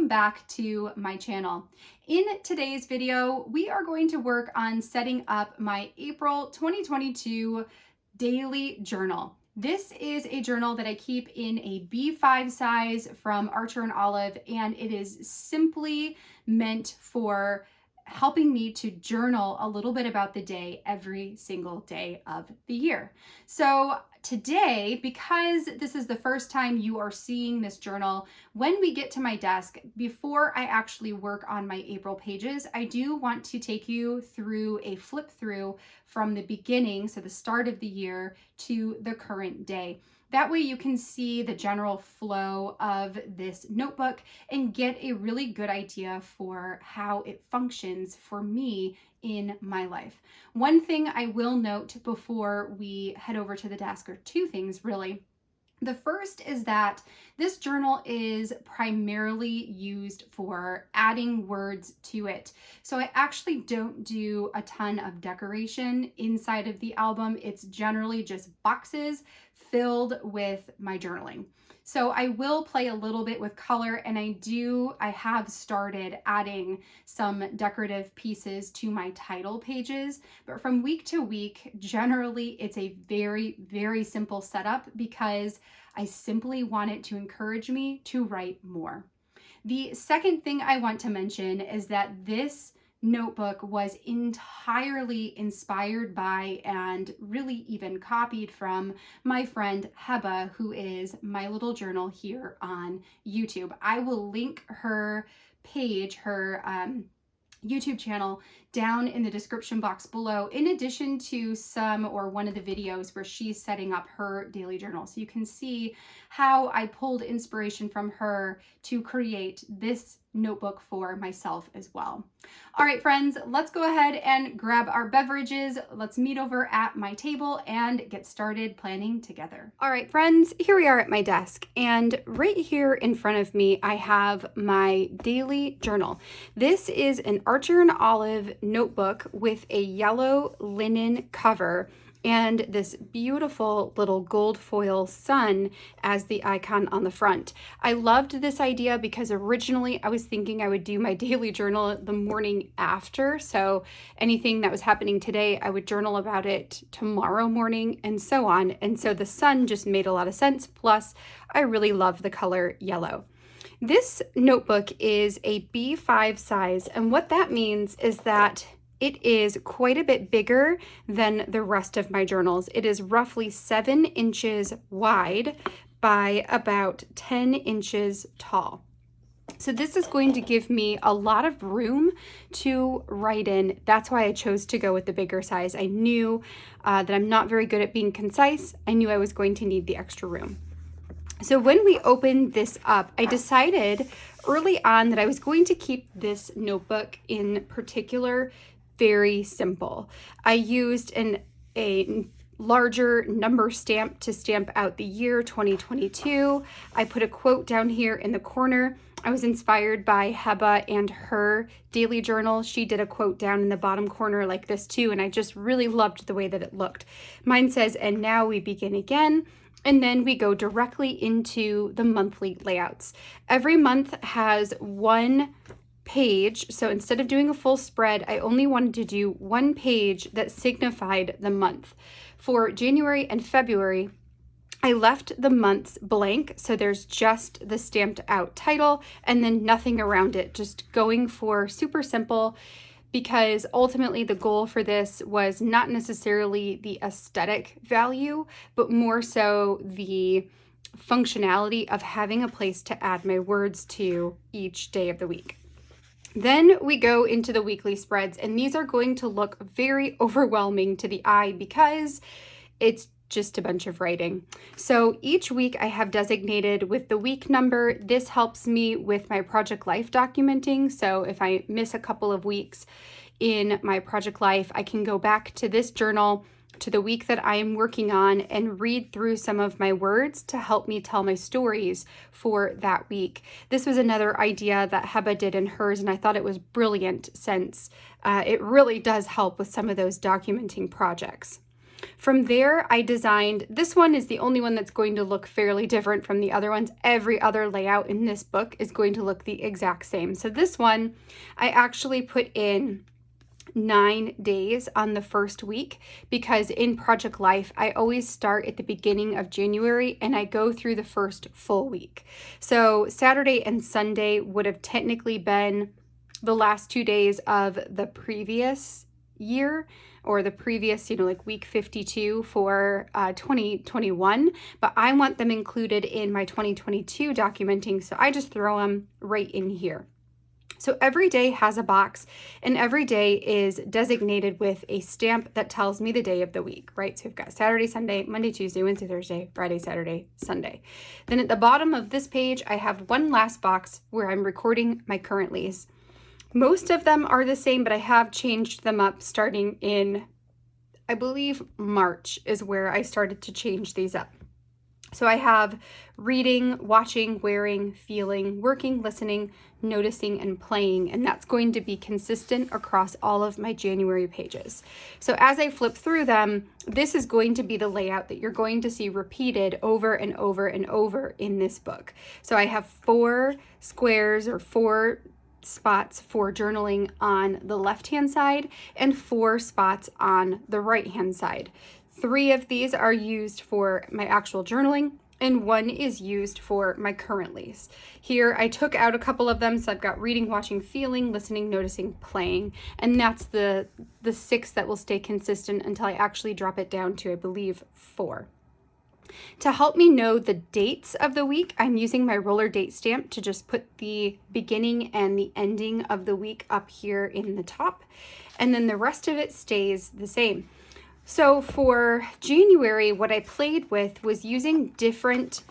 welcome back to my channel. In today's video, we are going to work on setting up my April 2022 daily journal. This is a journal that I keep in a B5 size from Archer & Olive, and it is simply meant for helping me to journal a little bit about the day every single day of the year. So today, because this is the first time you are seeing this journal, when we get to my desk, before I actually work on my April pages, I do want to take you through a flip through from the beginning, so the start of the year, to the current day. That way you can see the general flow of this notebook and get a really good idea for how it functions for me in my life. One thing I will note before we head over to the desk, or two things really. The first is that this journal is primarily used for adding words to it. So I actually don't do a ton of decoration inside of the album. It's generally just boxes filled with my journaling. So I will play a little bit with color, and I have started adding some decorative pieces to my title pages, but from week to week, generally it's a very, very simple setup because I simply want it to encourage me to write more. The second thing I want to mention is that this notebook was entirely inspired by and really even copied from my friend Heba, who is my little journal here on YouTube. I will link her page, her YouTube channel, down in the description box below, in addition to one of the videos where she's setting up her daily journal. So you can see how I pulled inspiration from her to create this notebook for myself as well. All right, friends, let's go ahead and grab our beverages. Let's meet over at my table and get started planning together. All right, friends, here we are at my desk, and right here in front of me, I have my daily journal. This is an Archer & Olive notebook with a yellow linen cover and this beautiful little gold foil sun as the icon on the front. I loved this idea because originally I was thinking I would do my daily journal the morning after. So anything that was happening today, I would journal about it tomorrow morning and so on. And so the sun just made a lot of sense. Plus, I really love the color yellow. This notebook is a B5 size, and what that means is that it is quite a bit bigger than the rest of my journals. It is roughly 7 inches wide by about 10 inches tall. So this is going to give me a lot of room to write in. That's why I chose to go with the bigger size. I knew that I'm not very good at being concise. I knew I was going to need the extra room. So when we opened this up, I decided early on that I was going to keep this notebook in particular very simple. I used a larger number stamp to stamp out the year 2022. I put a quote down here in the corner. I was inspired by Heba and her daily journal. She did a quote down in the bottom corner like this too, and I just really loved the way that it looked. Mine says, "And now we begin again." And then we go directly into the monthly layouts. Every month has one page, so instead of doing a full spread, I only wanted to do one page that signified the month. For January and February, I left the months blank, so there's just the stamped out title and then nothing around it, just going for super simple, because ultimately the goal for this was not necessarily the aesthetic value, but more so the functionality of having a place to add my words to each day of the week. Then we go into the weekly spreads, and these are going to look very overwhelming to the eye because it's just a bunch of writing. So each week I have designated with the week number. This helps me with my project life documenting. So if I miss a couple of weeks in my project life, I can go back to this journal, to the week that I am working on, and read through some of my words to help me tell my stories for that week. This was another idea that Heba did in hers, and I thought it was brilliant since it really does help with some of those documenting projects. From there, I designed, this one is the only one that's going to look fairly different from the other ones. Every other layout in this book is going to look the exact same. So this one, I actually put in 9 days on the first week, because in Project Life, I always start at the beginning of January and I go through the first full week. So Saturday and Sunday would have technically been the last 2 days of the previous year, or the previous, like week 52 for 2021, but I want them included in my 2022 documenting, so I just throw them right in here. So every day has a box, and every day is designated with a stamp that tells me the day of the week, right? So we've got Saturday, Sunday, Monday, Tuesday, Wednesday, Thursday, Friday, Saturday, Sunday. Then at the bottom of this page, I have one last box where I'm recording my currentlies. Most of them are the same, but I have changed them up starting in, I believe, March is where I started to change these up. So I have reading, watching, wearing, feeling, working, listening, noticing, and playing, and that's going to be consistent across all of my January pages. So as I flip through them, this is going to be the layout that you're going to see repeated over and over and over in this book. So I have 4 squares, or 4 spots for journaling on the left-hand side and 4 spots on the right-hand side. 3 of these are used for my actual journaling, and 1 is used for my currentlies. Here I took out a couple of them, so I've got reading, watching, feeling, listening, noticing, playing, and that's the 6 that will stay consistent until I actually drop it down to, I believe, 4. To help me know the dates of the week, I'm using my roller date stamp to just put the beginning and the ending of the week up here in the top, and then the rest of it stays the same. So for January, what I played with was using different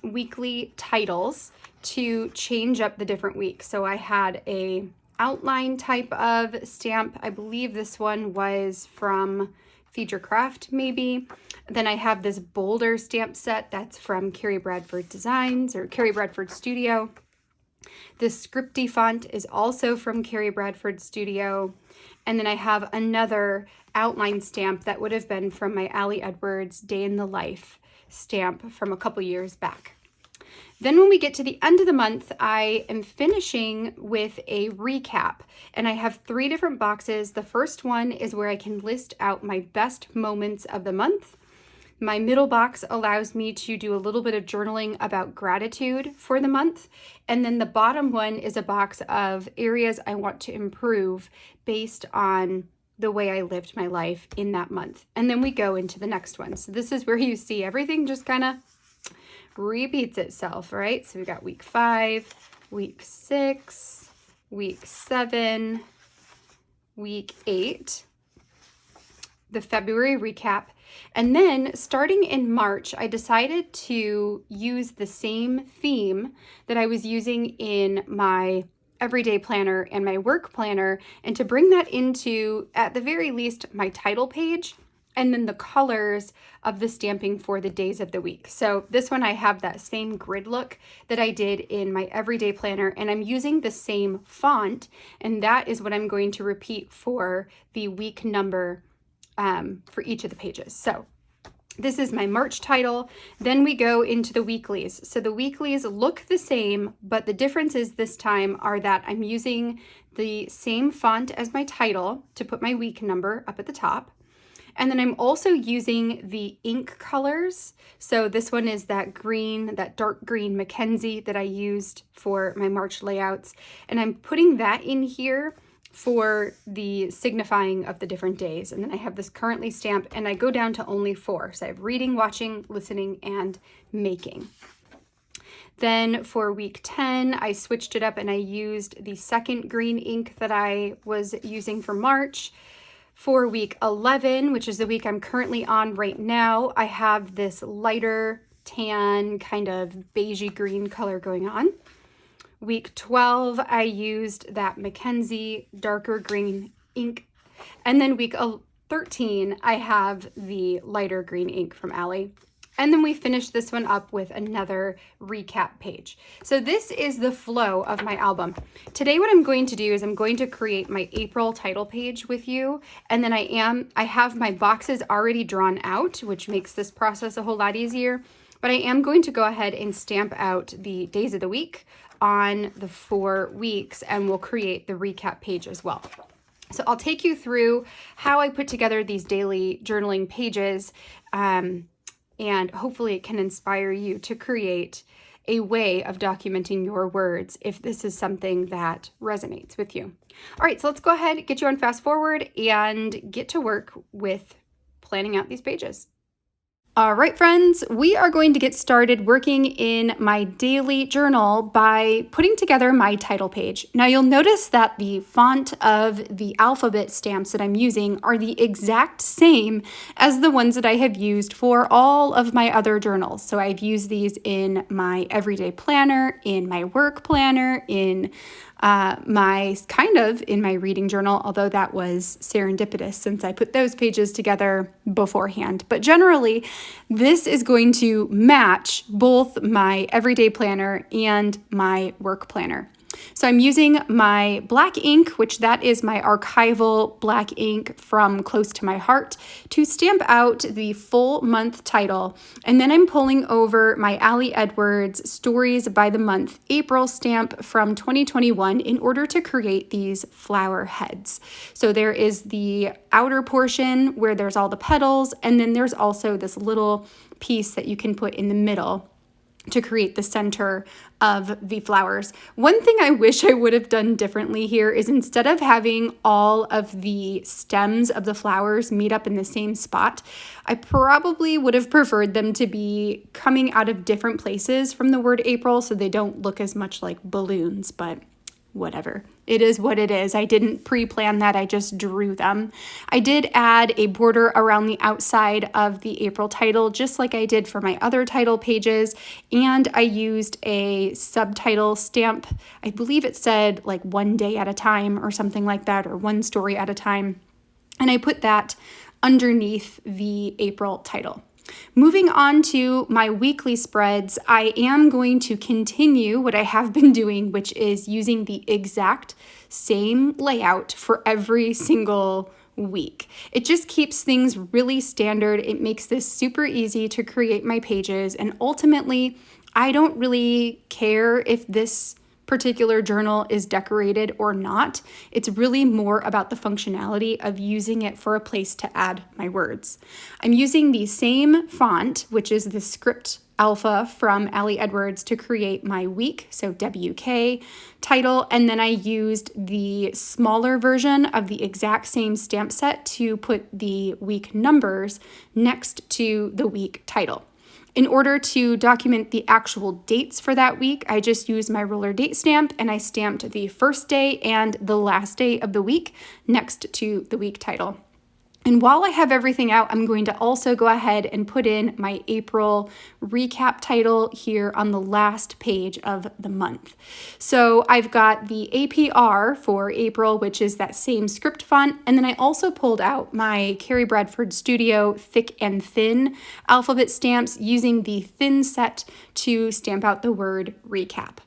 weekly titles to change up the different weeks. So I had a outline type of stamp. I believe this one was from Feed Your Craft, maybe. Then I have this bolder stamp set that's from Carrie Bradford Designs, or Carrie Bradford Studio. This scripty font is also from Carrie Bradford Studio. And then I have another outline stamp that would have been from my Allie Edwards Day in the Life stamp from a couple years back. Then when we get to the end of the month, I am finishing with a recap, and I have 3 different boxes. The first one is where I can list out my best moments of the month. My middle box allows me to do a little bit of journaling about gratitude for the month. And then the bottom one is a box of areas I want to improve based on the way I lived my life in that month. And then we go into the next one. So this is where you see everything just kind of repeats itself, right? So we got week 5, week 6, week 7, week 8, the February recap. And then starting in March, I decided to use the same theme that I was using in my everyday planner and my work planner, and to bring that into, at the very least, my title page, and then the colors of the stamping for the days of the week. So this one, I have that same grid look that I did in my everyday planner, and I'm using the same font, and that is what I'm going to repeat for the week number for each of the pages. So this is my March title. Then we go into the weeklies. So the weeklies look the same, but the differences this time are that I'm using the same font as my title to put my week number up at the top. And then I'm also using the ink colors. So this one is that green, that dark green Mackenzie that I used for my March layouts. And I'm putting that in here for the signifying of the different days. And then I have this currently stamp, and I go down to only 4. So I have reading, watching, listening, and making. Then for week 10, I switched it up and I used the second green ink that I was using for March. For week 11, which is the week I'm currently on right now, I have this lighter tan kind of beigey green color going on. Week 12, I used that Mackenzie darker green ink. And then week 13, I have the lighter green ink from Allie. And then we finish this one up with another recap page. So this is the flow of my album. Today what I'm going to do is I'm going to create my April title page with you. And then I have my boxes already drawn out, which makes this process a whole lot easier. But I am going to go ahead and stamp out the days of the week on the 4 weeks, and we'll create the recap page as well. So I'll take you through how I put together these daily journaling pages, and hopefully it can inspire you to create a way of documenting your words if this is something that resonates with you. All right, so let's go ahead, get you on fast forward, and get to work with planning out these pages. All right, friends, we are going to get started working in my daily journal by putting together my title page. Now you'll notice that the font of the alphabet stamps that I'm using are the exact same as the ones that I have used for all of my other journals. So I've used these in my everyday planner, in my work planner, in my reading journal, although that was serendipitous since I put those pages together beforehand. But generally, this is going to match both my everyday planner and my work planner. So I'm using my black ink, which that is my archival black ink from Close to My Heart, to stamp out the full month title. And then I'm pulling over my Ali Edwards Stories by the Month April stamp from 2021 in order to create these flower heads. So there is the outer portion where there's all the petals, and then there's also this little piece that you can put in the middle to create the center of the flowers. One thing I wish I would have done differently here is instead of having all of the stems of the flowers meet up in the same spot, I probably would have preferred them to be coming out of different places from the word April so they don't look as much like balloons, but whatever. It is what it is. I didn't pre-plan that. I just drew them. I did add a border around the outside of the April title, just like I did for my other title pages. And I used a subtitle stamp. I believe it said like 1 day at a time or something like that, or 1 story at a time. And I put that underneath the April title. Moving on to my weekly spreads, I am going to continue what I have been doing, which is using the exact same layout for every single week. It just keeps things really standard. It makes this super easy to create my pages, and ultimately, I don't really care if this particular journal is decorated or not. It's really more about the functionality of using it for a place to add my words. I'm using the same font, which is the Script Alpha from Ali Edwards, to create my week, so WK title, and then I used the smaller version of the exact same stamp set to put the week numbers next to the week title. In order to document the actual dates for that week, I just used my roller date stamp, and I stamped the first day and the last day of the week next to the week title. And while I have everything out, I'm going to also go ahead and put in my April recap title here on the last page of the month. So I've got the APR for April, which is that same script font. And then I also pulled out my Carrie Bradford Studio Thick and Thin alphabet stamps using the thin set to stamp out the word recap.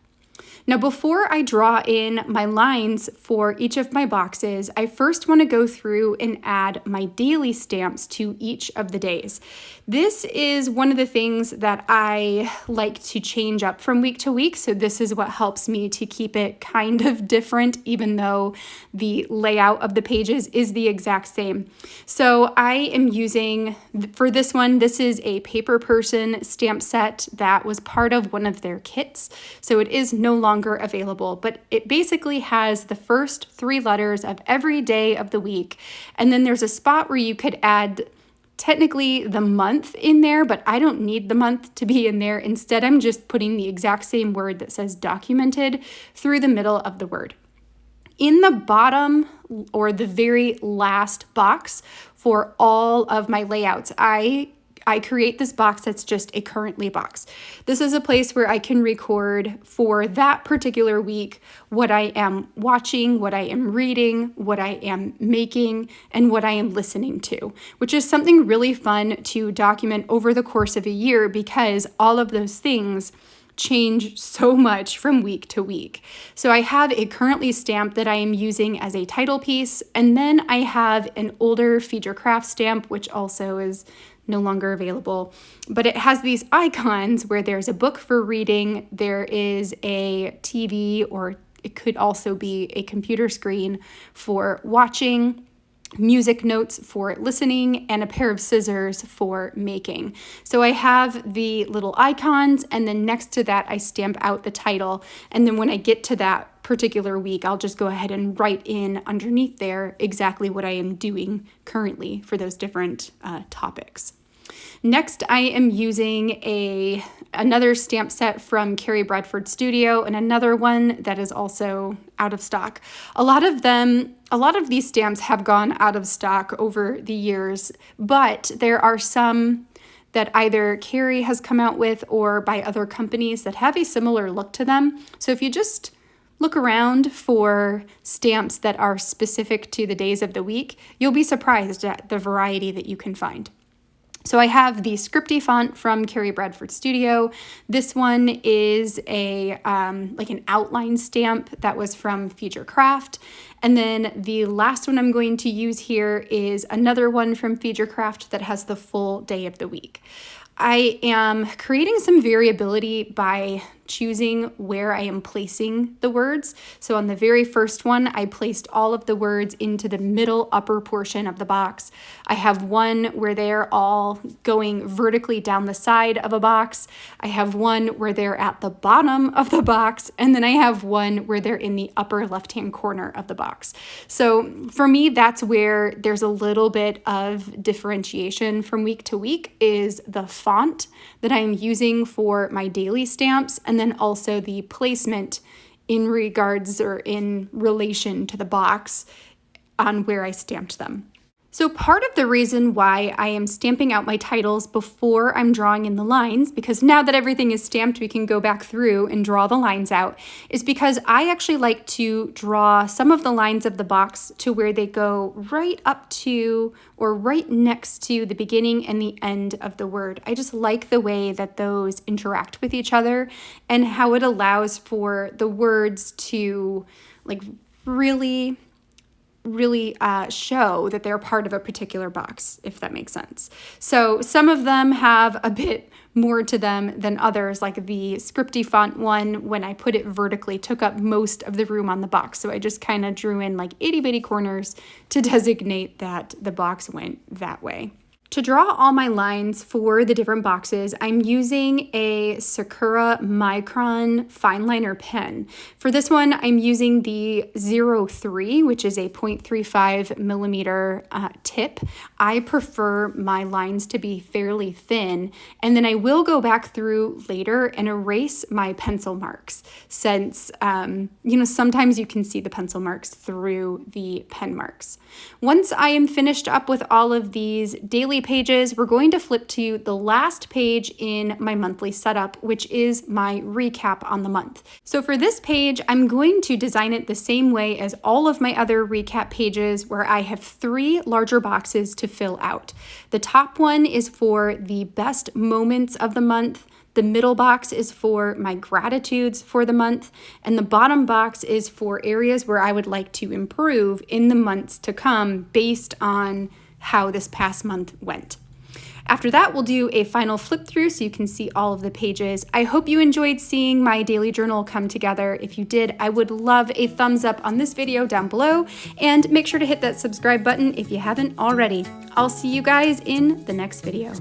Now, before I draw in my lines for each of my boxes, I first want to go through and add my daily stamps to each of the days. This is one of the things that I like to change up from week to week, so this is what helps me to keep it kind of different, even though the layout of the pages is the exact same. So I am using, for this one, this is a Paper Person stamp set that was part of one of their kits, so it is no longer available, but it basically has the first 3 letters of every day of the week, and then there's a spot where you could add technically the month in there, but I don't need the month to be in there. Instead, I'm just putting the exact same word that says documented through the middle of the word. In the bottom or the very last box for all of my layouts, I I create this box that's just a currently box. This is a place where I can record for that particular week what I am watching, what I am reading, what I am making, and what I am listening to, which is something really fun to document over the course of a year because all of those things change so much from week to week. So I have a currently stamp that I am using as a title piece, and then I have an older Feed Your Craft stamp, which also is no longer available, but it has these icons where there's a book for reading, there is a TV, or it could also be a computer screen for watching, music notes for listening, and a pair of scissors for making. So I have the little icons, and then next to that I stamp out the title, and then when I get to that particular week, I'll just go ahead and write in underneath there exactly what I am doing currently for those different topics. Next, I am using another stamp set from Carrie Bradford Studio, and another one that is also out of stock. A lot of these stamps have gone out of stock over the years, but there are some that either Carrie has come out with or by other companies that have a similar look to them. So if you just look around for stamps that are specific to the days of the week, you'll be surprised at the variety that you can find. So I have the Scripty font from Carrie Bradford Studio. This one is like an outline stamp that was from Feed Your Craft. And then the last one I'm going to use here is another one from Feed Your Craft that has the full day of the week. I am creating some variability by choosing where I am placing the words. So on the very first one, I placed all of the words into the middle upper portion of the box. I have one where they're all going vertically down the side of a box. I have one where they're at the bottom of the box. And then I have one where they're in the upper left-hand corner of the box. So for me, that's where there's a little bit of differentiation from week to week is the font that I'm using for my daily stamps, and then also the placement in regards or in relation to the box on where I stamped them. So part of the reason why I am stamping out my titles before I'm drawing in the lines, because now that everything is stamped, we can go back through and draw the lines out, is because I actually like to draw some of the lines of the box to where they go right up to or right next to the beginning and the end of the word. I just like the way that those interact with each other and how it allows for the words to really show that they're part of a particular box, if that makes sense. So some of them have a bit more to them than others, like the Scripty font one, when I put it vertically, took up most of the room on the box. So I just kind of drew in like itty bitty corners to designate that the box went that way. To draw all my lines for the different boxes, I'm using a Sakura Micron fine liner pen. For this one, I'm using the 03, which is a 0.35 millimeter tip. I prefer my lines to be fairly thin, and then I will go back through later and erase my pencil marks since, sometimes you can see the pencil marks through the pen marks. Once I am finished up with all of these daily pages, we're going to flip to the last page in my monthly setup, which is my recap on the month. So for this page, I'm going to design it the same way as all of my other recap pages, where I have 3 larger boxes to fill out. The top one is for the best moments of the month. The middle box is for my gratitudes for the month, and the bottom box is for areas where I would like to improve in the months to come based on how this past month went. After that, we'll do a final flip through so you can see all of the pages. I hope you enjoyed seeing my daily journal come together. If you did, I would love a thumbs up on this video down below, and make sure to hit that subscribe button if you haven't already. I'll see you guys in the next video.